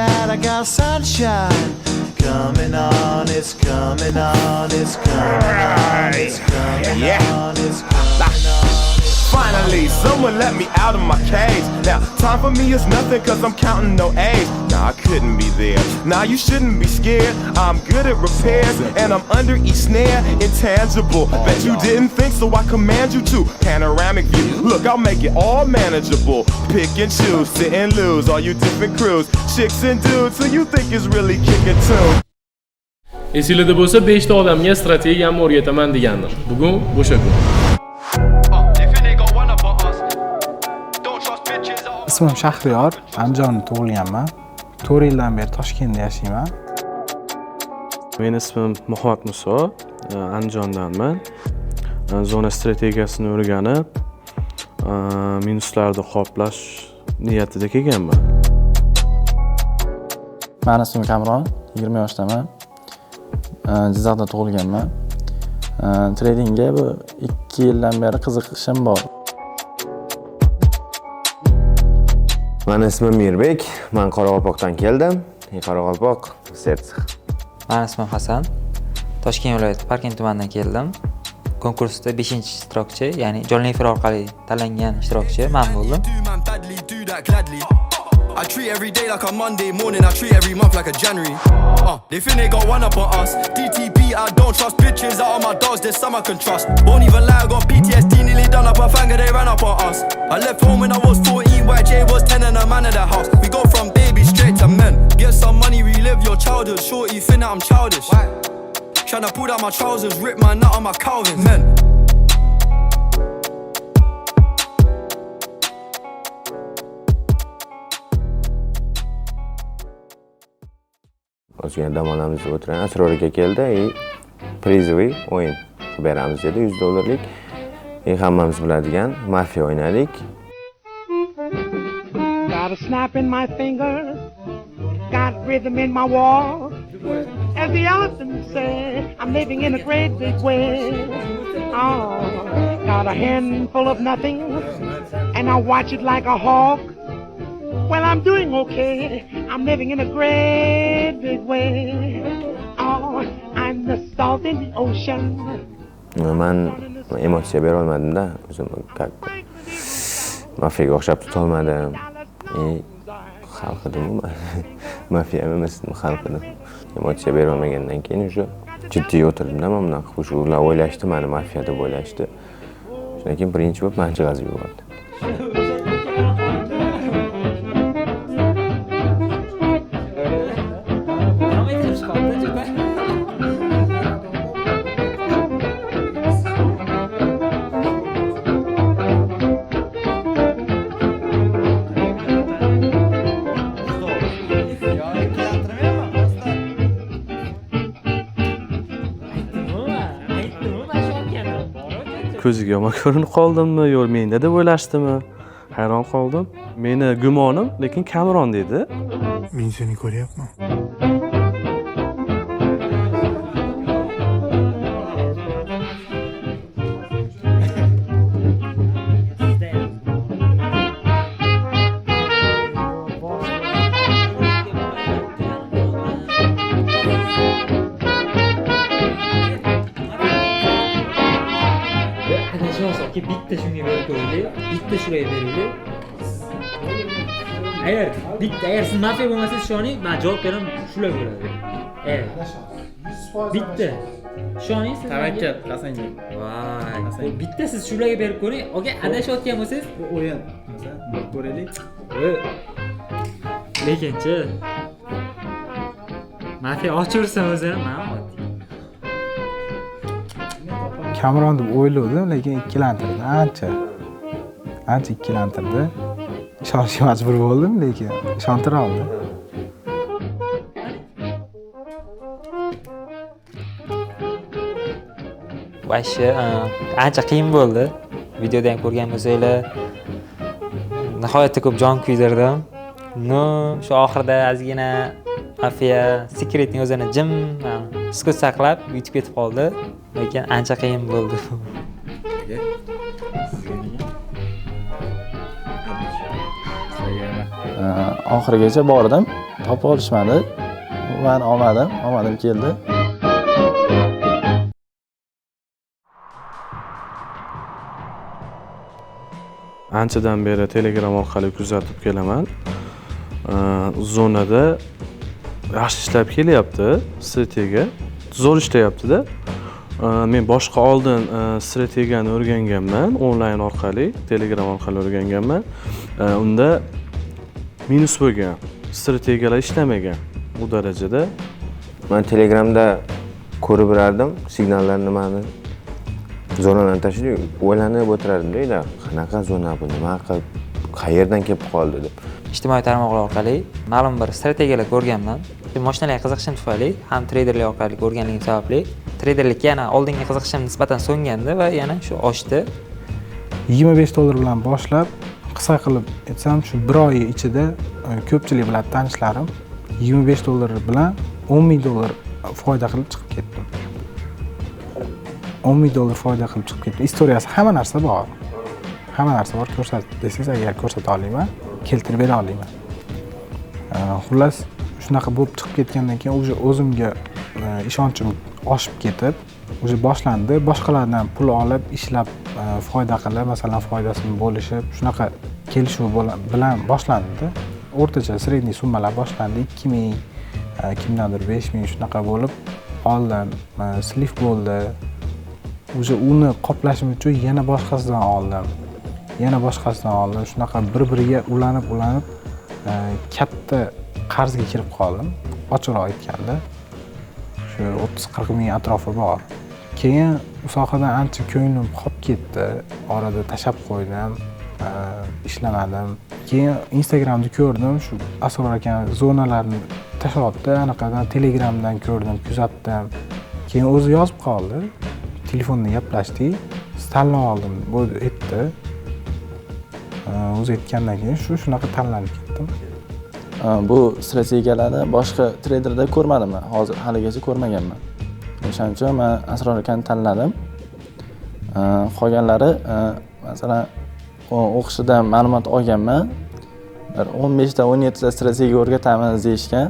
glad I got sunshine. Coming on, it's coming on, it's coming on, it's coming on, it's coming on. Finally, someone let me out of my cage. Now, time for me is nothing cause I'm counting no A's. Nah, I couldn't be there. Nah, you shouldn't be scared. I'm good at repairs and I'm under each snare. Intangible, bet you didn't think, so I command you to. Panoramic view, look, I'll make it all manageable. Pick and choose, sit and lose, all you different crews. Chicks and dudes, who you think is really kicking tune. Esingizda bo'lsa 5 ta odamga strategiyamni o'rgataman degandim. Bugun o'sha kun. Ismim Shahriyor, Andijonda tug'ilganman. 4 yildan beri Toshkentda yashayman. Mening ismim Muhammad Muso, Andijondanman. Zona strategiyasini o'rganib, minuslarni qoplash niyatida kelganman. Mening ismim Kamron, 20 yoshdaman. Jizzaxda tug'ilganman. Tradingga bu 2 yildan beri qiziqishim bor. Mening ismim Mirbek, men Qoraqalpoqdan keldim. Qoraqalpoq, Sertsiq. Mening ismim Hasan. Toshkent viloyati Parkent tumanidan keldim. Konkursda 5-ishtirokchi, ya'ni jonli efir orqali tanlangan ishtirokchi men bo'ldim. I treat every day like a Monday morning, I treat every month like a January. They think they got one up on us. DTP, I don't trust bitches out of my dogs, there's some I can trust. Won't even lie, I got PTSD, nearly done up a finger, they ran up on us. I left home when I was 14, YJ was 10 and a man in the house. We go from baby straight to men. Get some money, relive your childhood. Shorty, think that I'm childish. Tryna pull down my trousers, rip my nut on my Calvins. Men. Ozgina dam olamiz deb o'tirgan. Asror aka keldi, prizvoy o'yin qilib beramiz dedi, $100. Hammamiz biladigan mafiya o'ynadik. Got a snap in my fingers, got rhythm in my walk. As the often say, I'm living in a great big way. Oh, got a handful of nothing, and I watch it like a hawk. Well, I'm doing okay. I'm living in a great big way. Oh, I'm the salt in the ocean. Men emotsiya bera olmadim-da, o'zimni mafiyaga o'xshab tuta olmadim. Hal qildim, mafiya emas, hal qildim. Emotsiya bera olmagandan keyin o'sha jiddiy o'tirdim-da, men bunaqa o'sha ular o'ylashdi, meni mafiya deb o'ylashdi. Shundan keyin birinchi bo'lib meni jig'azib yubordi. Ko'ziga yomon ko'rinib qoldimmi, yo'q menda deb o'ylashdimi? Hayron qoldim. Meni gumonim, lekin Kamron dedi. Men seni ko'ryapman. Bitta shunga berib qo'yaylik, bitta shuraya beraylik. Agar siz mafiya bo'lmasangiz ishoning, men javob beraman, shular bo'ladi. Bitta. Ishoning siz. Tavakkal, qasangiz. Voy. Bitta siz shularga berib ko'ring. Oga adashayotgan bo'lsangiz, o'yin. Masalan, ko'raylik. Lekinchi mafiya ochaversam o'zim, men Kamron deb o'yladim, lekin ikkilantirdi, ancha ikkilantirdi. Ishonishga majbur bo'ldim, lekin ishontira oldi. Boshi ancha qiyin bo'ldi. Videoda ham ko'rgan bo'lsanglar, nihoyatda ko'p jon kuydirdim. Shu oxirida ozgina mafiya sekretning o'zini jim sukut saqlab yutib ketib qoldi. Lekin ancha qiyin bo'ldi. Oxirigacha bordim, topib olishmadi. Men olmadim keldi. Anchadan beri Telegram orqali kuzatib kelaman. Zonada yaxshi ishlab kelyapti, strategiya. Zo'r ishlayapti-da. Men boshqa oldin strategiyani o'rganganman, onlayn orqali, Telegram orqali o'rganganman. Unda minus bo'lgan, strategiyalar ishlamagan bu darajada. Men Telegramda ko'rib berardim, signallar nimani zonalarni tashlab o'ylanib o'tirardim-da, qanaqa zona bu, nima qilib, qayerdan kelib qoldi deb. Ijtimoiy tarmoqlar orqali ma'lum bir strategiyalar ko'rganman. Mashinalarga qiziqishim tufayli ham treyderlik orqali ko'rganligim sababli treyderlikka yana oldingi qiziqishim nisbatan so'ngandi va yana shu oshdi. $25 bilan boshlab, qisqa qilib aytsam, shu 1 oy ichida ko'pchilik bilan tanishlarim $25 bilan $10,000 foyda qilib chiqib ketdim. $10,000 foyda qilib chiqib ketdim. Istoriyasi hamma narsa bor. Hamma narsa bor, ko'rsat desangiz, agar ko'rsata olaman, keltirib bera olaman. Xullas, shunaqa bo'lib chiqib ketgandan keyin o'sha o'zimga ishonchim oshib ketib, o'sha boshlandi. Boshqalardan pul olib, ishlab, foyda qilib, masalan, foydasini bo'lishib, shunaqa kelishuv bilan boshlandi. O'rtacha sredniy summalar boshlandi. 2000, kimdandir 5000 shunaqa bo'lib oldim. Slif bo'ldi. O'sha uni qoplashim uchun yana boshqasidan oldim. Shunaqa bir-biriga ulanib katta qarzga kirib qoldim. Ochiqroq aytganda, shu 30-40 ming atrofi bor. Keyin u sohadan ancha ko'nglim qolib ketdi. Orada tashab qo'ydim, ishlamadim. Keyin Instagramda ko'rdim, shu Asror aka zonalarni tashlayapti, anaqadan Telegramdan ko'rdim, kuzatdim. Keyin o'zi yozib qoldi. Telefonda gaplashdik, tanlab oldim, bo'ldi, aytdi. O'zi aytgandan keyin shunaqa tanlanib ketdim. Bu strategiyalarni boshqa treyderda ko'rmadim. Hozir haligacha ko'rmaganman. O'shaning uchun men Asror akani tanladim. Qolganlari masalan o'qishidan ma'lumot olganman. Bir 15 ta 17 ta strategiya o'rgatamiz deyishgan.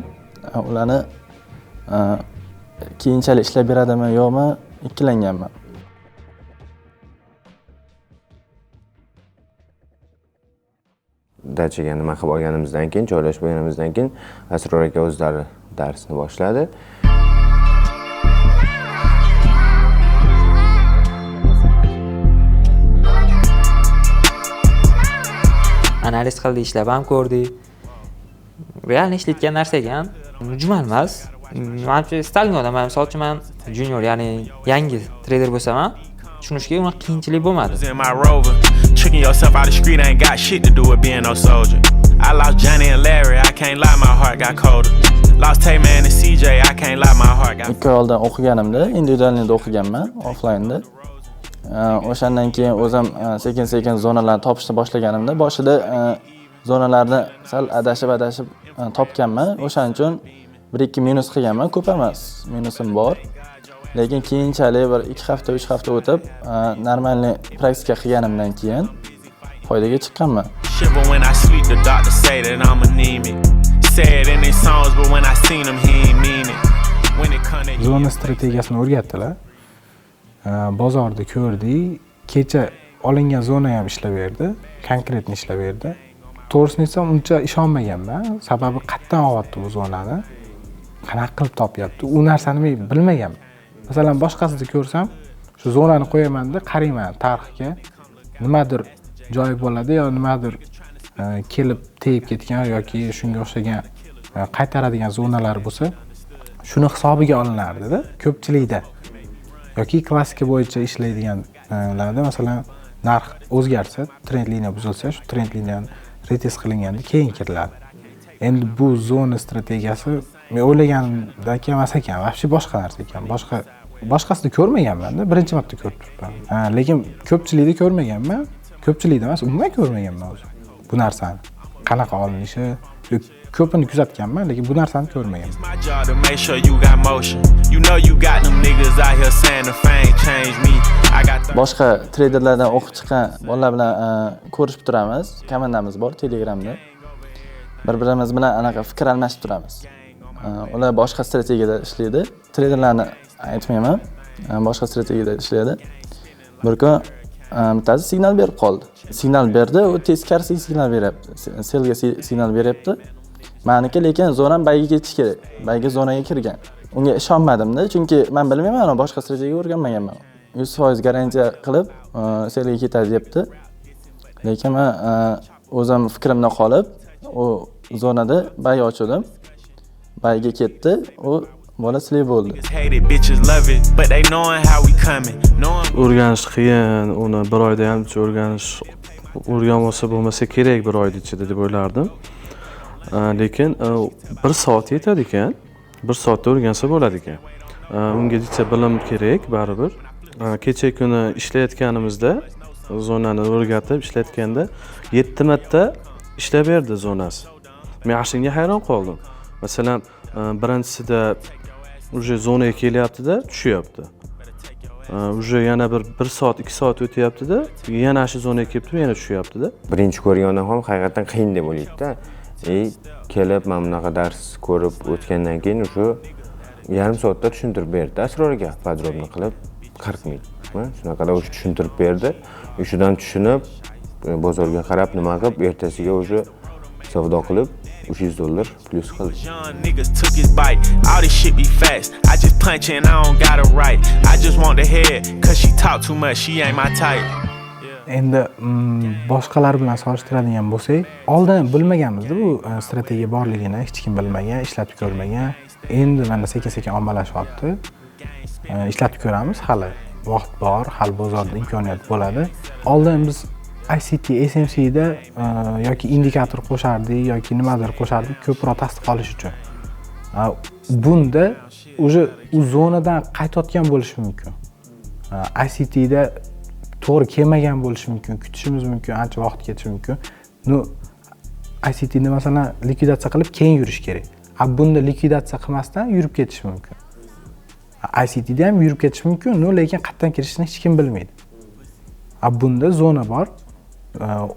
Ularni keyinchalik ishlab beradimi, yo'qmi, ikkilanganman. Dachaga nima qilib olganimizdan keyin, joylashib olganimizdan keyin Asror aka o'zlari darsni boshladi. Analiz qildi, ishlab ham ko'rdik. Realni ishlayotgan narsa ekan. Jumel emas. Menimcha istalgan odam, misol uchun men junior, ya'ni yangi treyder bo'lsam ham tushunishga uni qiyinchilik bo'lmadi. Tricking yourself out the street ain't got shit to do with being no soldier. I lost Johnny and Larry, I can't lie, my heart got colder. Lost Tay-Man and CJ, I can't lie, my heart got 2 oy oldin o'qiganimda, individualda o'qiganman, offlaynda. O'shandan keyin o'zim sekin-sekin zonalarni topishni boshlaganimda, boshida zonalarni sal adashib topganman. O'shaning uchun 1-2 minus qilganman, ko'p emas, minusim bor. Lekin keyinchalik bir 2 hafta, 3 hafta o'tib, normalniy praktika qilganimdan keyin foydaga chiqqanman. Zona strategiyasini o'rgatdilar. Bozorda ko'rdik. Kecha olingan zona ham ishlab berdi, konkretni ishlab berdi. To'g'risini aytsam, uncha ishonmaganman. Sababi qayerdan olyapti bu zonani? Qanaqa qilib topyapti? U narsani men bilmaganman. Masalan, boshqasida ko'rsam, shu zonani qo'yaman-da, qarayman tarixiga. Nimadir joyi bo'ladi yo nimadir kelib tegib ketgan yoki shunga o'xshagan qaytaradigan zonalar bo'lsa, shuni hisobiga olinardi-da, ko'pchilikda. Yoki klassika bo'yicha ishlaydiganlarda, masalan, narx o'zgarsa, trend liniya buzilsa, shu trend liniyani retest qilinganda keyin kiriladi. Endi bu zona strategiyasi men o'ylaganimdek emas ekan, vobshe boshqa narsa ekan. Boshqasini ko'rmaganman-da, birinchi marta ko'rib turibman. Lekin ko'pchilikda ko'rmaganman. Ko'pchilikda emas, umuman ko'rmaganman o'zi. Bu narsani qanaqa olinishi, ko'pini kuzatganman, lekin bu narsani ko'rmaganman. Boshqa treyderlardan o'qib chiqqan bolalar bilan ko'rishib turamiz. Komandamiz bor Telegramda. bir-birimiz bilan anaqa fikr almashib turamiz. Ular boshqa strategiyada ishlaydi. Treyderlarni aytmayman. Boshqa strategiyada ishlaydi. Bir kun bittasi signal berib qoldi. Signal berdi, u teskarisiga signal beryapti. Selga signal beryapti. Meniki lekin zonam bayga ketish kerak. Bayga zonaga kirgan. Unga ishonmadim-da, chunki men bilmayman, boshqa strategiya o'rganmaganman. 100% garantiya qilib selga ketadi debdi. Lekin men o'zim fikrimda qolib, u zonada bay ochdim. Bayga ketdi, u bola slay bo'ldi. O'rganish qiyin, uni bir oyda ham o'rganish o'rganmasa bo'lmasa kerak bir oyda ichida deb o'ylardim. Lekin 1 soat yetadi ekan. 1 soatda o'rgansa bo'ladi ekan. Unga desa bilim kerak baribir. Kecha kuni ishlayotganimizda zonani o'rgatib ishlatganda 7 marta ishlab berdi zonasi. Men ashunga hayron qoldim. Masalan, birinchisida uje zonaga kelyapti-da, tushyapti. Uje yana 1 soat, 2 soat o'tyapti-da, yana shu zonaga kelib yana tushyapti-da. Birinchi ko'rgandan ham haqiqatan qiyin deb o'ylaydi-da. Kelib mana bunaqa dars ko'rib o'tgandan keyin shu yarim soatda tushuntirib berdi. Asrorga podrobni qilib 40 minut. Shunaqada o'sha tushuntirib berdi. Shundan tushunib, bozorga qarab nima qilib, ertasiga o'sha savdo qilib $300 plyus qildi. Niggas took his bite. All this shit be fast. I just punch and I don't got it right. I just want the head cause she talk too much. She ain't my type. Endi boshqalar bilan solishtiradigan bo'lsak, oldin bilmaganmiz-da bu strategiya borligini, hech kim bilmagan, ishlatib ko'rmagan. Endi mana sekin-sekin ommalashyapti. Ishlatib ko'ramiz, hali vaqt bor, hali bozorda imkoniyat bo'ladi. Oldin biz ICT, SMC da yoki indikator qo'shardik yoki nimadir qo'shardik ko'proq tasdiq olish uchun. Bunda o'sha u zonadan qaytayotgan bo'lishi mumkin. ICT da to'g'ri kelmagan bo'lishi mumkin, kutishimiz mumkin, ancha vaqt ketishi mumkin. ICT ni masalan likvidatsiya qilib keyin yurish kerak. Bunda likvidatsiya qilmasdan yurib ketish mumkin. ICT da ham yurib ketish mumkin, lekin qayerdan kirishini hech kim bilmaydi. Bunda zona bor.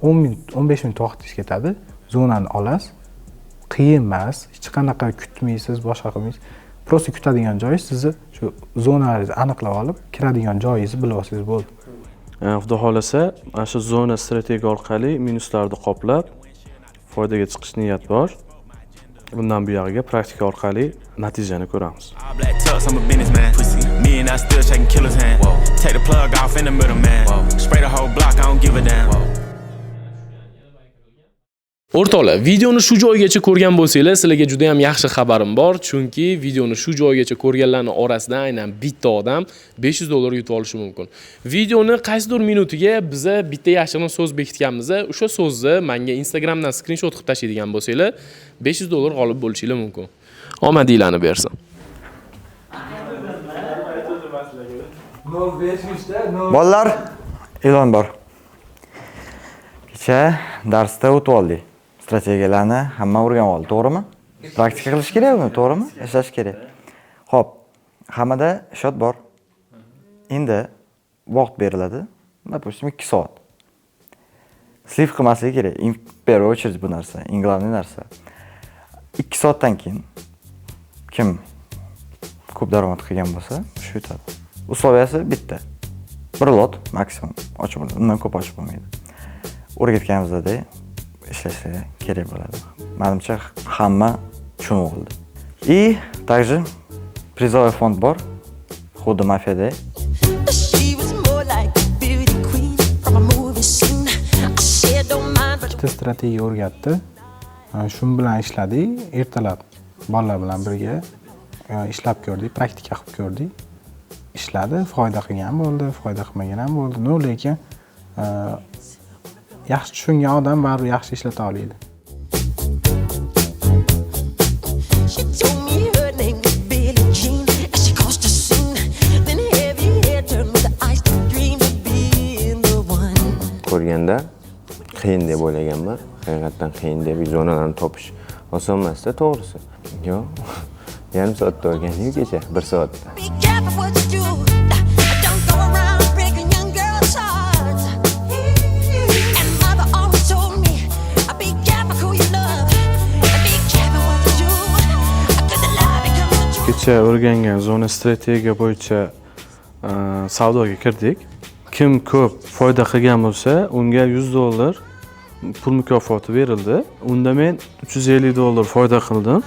10 minut, 15 minut vaqtingiz ketadi. Zonani olasiz. Qiyin emas, hech qanaqa kutmaysiz, boshqa qilmaysiz. Prosta kutadigan joyingiz sizni shu zonalaringizni aniqlab olib, kiradigan joyingizni bilib olsangiz bo'ldi. Xudo xolasa, ana shu zona strategiya orqali minuslarni qoplab foydaga chiqish niyat bor. Bundan buyog'iga praktika orqali natijani ko'ramiz. O'rtoqlar, videoni shu joygacha ko'rgan bo'lsanglar, sizlarga juda ham yaxshi xabarim bor, chunki videoni shu joygacha ko'rganlarning orasidan aynan bitta odam $500 yutib olishi mumkin. Videoni qaysidir minutiga biza bitta yashirin so'z bekitganmiz. O'sha so'zni menga Instagramdan screenshot qilib tashlaydigan bo'lsanglar, $500 g'olib bo'lishingiz mumkin. Omadinglarni bersin. Bolalar, e'lon bor. Kecha darsda o'tib oldik. Strategiyalarni hamma o'rganib oldi, to'g'rimi? Praktika qilish kerakmi, to'g'rimi? Ishlash kerak. Xo'p, hammada shot bor. Endi vaqt beriladi. Допустим, 2 soat. Slip qilmaslik kerak. В первую очередь bu narsa, eng главный narsa. 2 soatdan keyin kim ko'p daromad qilgan bo'lsa, shu yutadi. Условияsi bitta. 1 lot maksimum ochib bo'ladi. Undan ko'p ochib bo'lmaydi. O'rgatganimizdek ishlashga kerak bo'ladi. Menimcha hamma tushunib oldi. И также призовой фонд bor. Xuddi mafiyada. Ikkita strategiya o'rgatdi. Shu bilan ishladik. Ertalab bolalar bilan birga ishlab ko'rdik, praktika qilib ko'rdik. Ishladi, foyda qilgan bo'ldi, foyda qilmagan ham bo'ldi. Lekin yaxshi tushungan odam baribir yaxshi ishlata oladi. Ko'rganda qiyin deb o'ylaganman. Haqiqatan qiyin deb zonalarni topish oson emas-da, to'g'risi. Yo'q. Yarim soatda o'rgandik kecha, 1 soatda. bo'yicha o'rgangan zona strategiya bo'yicha savdoga kirdik. Kim ko'p foyda qilgan bo'lsa, unga $100 pul mukofoti berildi. Unda men $350 foyda qildim.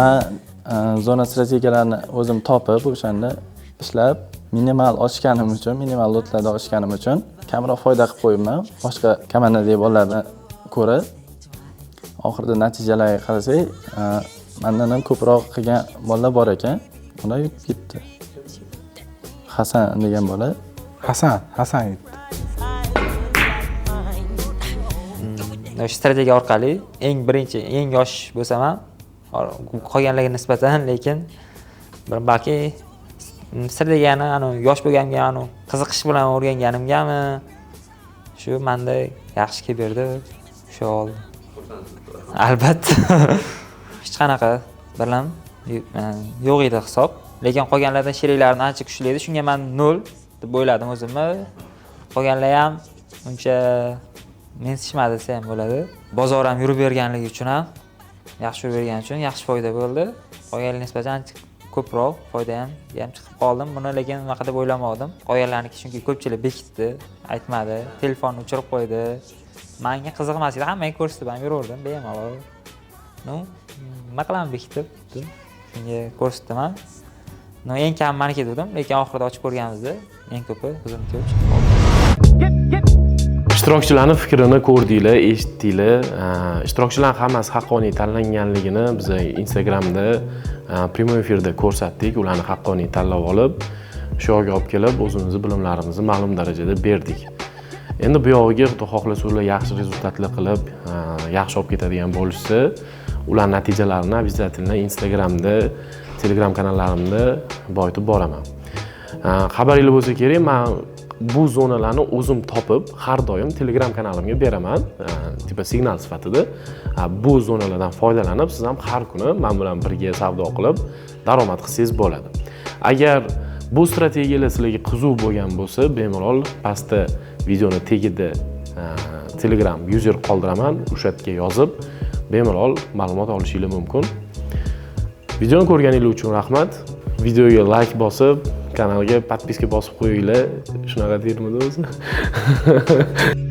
Men zona strategiyalarini o'zim topib, o'shanda ishlab, minimal ochganim uchun, minimal lotlarda ochganim uchun kamroq foyda qilib qo'yibman. Boshqa komandadagi bolalardan ko'ra oxirida natijalarga qarasak, mendan ham ko'proq qilgan bolalar bor ekan. Ular yutib ketdi. Hasan degan bola. Hasan yutdi. Strategiya orqali eng yosh bo'lsam ham qolganlarga nisbatan, lekin balki strategiyani yosh bo'lganimga, qiziqish bilan o'rganganimgami, shu menda yaxshi kelib berdi. Shu oldi. Albatta. Hech qanaqa bilan yo'q edi hisob, lekin qolganlardan sheriklarim ancha kuchli edi. Shunga men 0 deb o'yladim o'zimni. Qolganlar ham uncha mensishmadi desa ham bo'ladi. Bozor ham yurib berganligi uchun ham yaxshi bergani uchun yaxshi foyda bo'ldi. Qolganlarga nisbatan ko'proq foyda ham chiqib qoldim. Buni lekin unaqa deb o'ylamadim. Qolganlarniki chunki ko'pchilik bekitdi, aytmadi, telefonni o'chirib qo'ydi. Menga qiziqmas edi, hammaga ko'rsatib ham yuraverdim bemalol. Nima qilaman bekitib, shunga ko'rsatdim ham. Eng kam meniki dedim, lekin oxirida ochib ko'rganimizda eng ko'pi o'zimniki chiqib qoldi. Ishtirokchilarning fikrini ko'rdinglar, eshitdinglar. Ishtirokchilar hammasi haqqoniy tanlanganligini biz Instagramda prямой efirda ko'rsatdik. Ularni haqqoniy tanlab olib, shu yerga olib kelib, o'zimizni bilimlarimizni ma'lum darajada berdik. Endi bu yog'iga xudo xohlasa ular yaxshi rezultatlar qilib, yaxshi olib ketadigan bo'lsa, ular natijalarini обязательно Instagramda, Telegram kanallarimda boyitib boraman. Xabaringiz bo'lsa kerak, men bu zonalarni o'zim topib, har doim Telegram kanalimga beraman, tipa signal sifatida. Bu zonalardan foydalanib, siz ham har kuni men bilan birga savdo qilib, daromad qilsangiz bo'ladi. Agar bu strategiyalar sizlarga qiziq bo'lgan bo'lsa, bemalol pastda videoni tagida Telegram user qoldiraman, o'sha yerga yozib, bemalol ma'lumot olishingiz mumkin. Videoni ko'rganingiz uchun rahmat. Videoga like bosib, kanalga podpiska bosib qo'yinglar. Shunaqa deymidi o'zi.